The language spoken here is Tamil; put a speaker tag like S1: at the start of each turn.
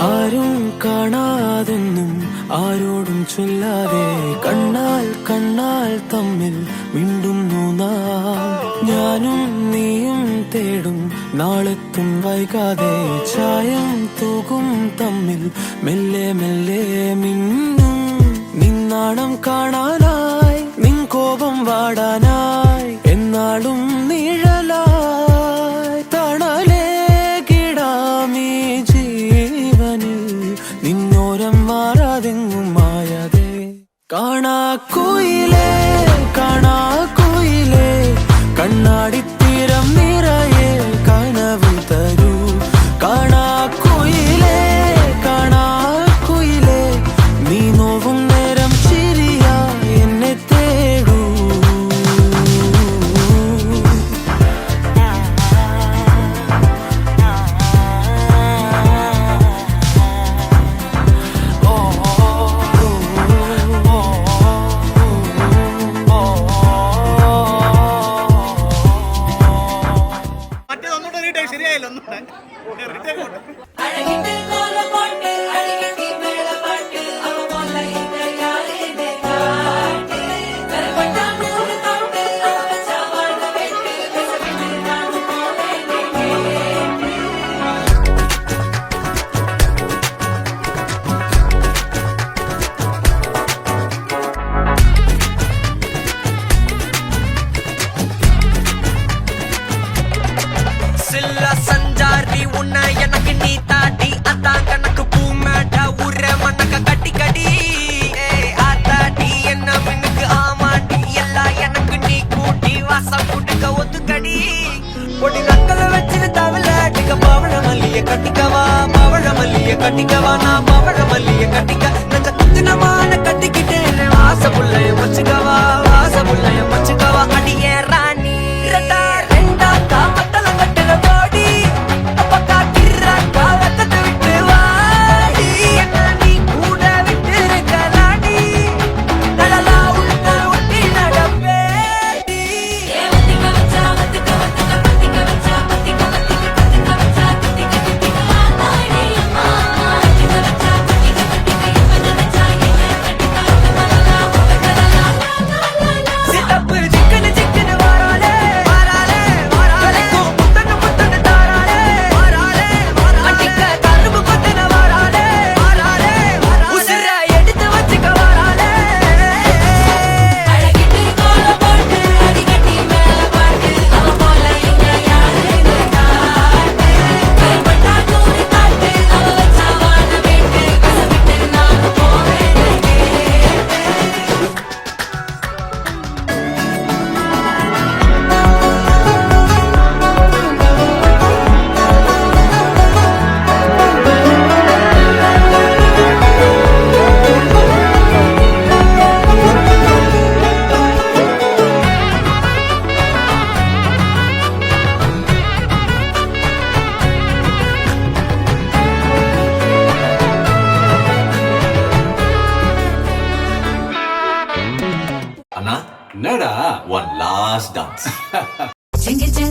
S1: ആരും കാണാതെന്നും ആരോടും ചൊല്ലാതെ കണ്ണാൽ കണ്ണാൽ തമ്മിൽ മിണ്ടുന്നു നാം. ഞാനും നീയും തേടും നാളെത്തും വൈകാതെ ചായം തൂകും തമ്മിൽ മെല്ലെ മെല്ലെ മിന്നും. നിന്നാണം കാണാനായി നിൻ കോപം വാടാനായി എന്നാളും നിഴലായി തണലേ കിടാമീ ജീവനിൽ നിന്നോരം മാറാതെങ്ങും മായാതെ. കാണാക്കുയിലേ കാണാക്കുയിലേ കണ്ണാടിത്തീരം നിറയെ കനവ് തരൂ. കാണാക്കുയിലേ കാണാക്കുയിലേ നീ നോവും നേരം ചിരിയാ എന്നെ തേടൂ.
S2: ശരിയായില്ല
S3: சஞ்சாரி உன்னை எனக்கு நீ தாட்டி அதான் கணக்கு பூமேட்ட உர மண்ணக்க கட்டி கடி ஆத்தாடி என்ன மின்னுக்கு ஆமாட்டி எல்லாம் எனக்கு நீ கூட்டி வாசம் கூட்டுக்க ஒத்துக்கடி. பொடி நக்கலை வச்சுட்டு தவில அடிக்க பவழ மல்லிய கட்டிக்கவா பவழ மல்லிய கட்டிக்கவா நான் பவழ மல்லிய கட்டிக்க நஞ்ச குத்தினமான கட்டிக்கிட்டேன் வாச புள்ளைய வச்சுக்கவா வாச புள்ளைய வச்சுக்கவா. அடியே ராணி ரெண்டா காமத்தல கட்டுற போடி அப்பக்கா கிராக்கா வெத்தத்தை விட்டு வாடி என்ன நீ கூட விட்டு இருக்கலாடி நடலா உள்ள ஒட்டி நடப்பேடி.
S4: வத்திக்க வச்சா வத்திக்க வத்திக்க வத்திக்க வச்சா வத்திக்க வத்திக்க வத்திக்க வச்சா வத்திக்க வத்திக்க ஆத்தாடி அம்மா வத்திக்க வச்சா வத்திக்க வத்திக்க இப்ப நினைச்சா என்ன கட்டிக்க மலலா உடக்கலலா
S3: சித்தப்பு சிக்கன சிக்கன வாராலே வாராலே வாராலே முத்தன முத்தன தாராலே வாராலே வாராலே அடிக்க கரும்பு கொத்தன வாராலே வாராலே வாராலே உசுர எடுத்து வச்சுக்க வாராலே.
S4: அழகிட்டு கோல போட்டு அடிக்கட்டி மேல பாட்டு அவ போல எங்க யாருன்னு காட்டு. கைப்பட்டா நூறு காட்டு அவ வச்சா வான வேட்டு கசவிட்டு நானும் போவேன் கேட்டு.
S5: அண்ணா என்னடா one last dance
S4: Jingle jam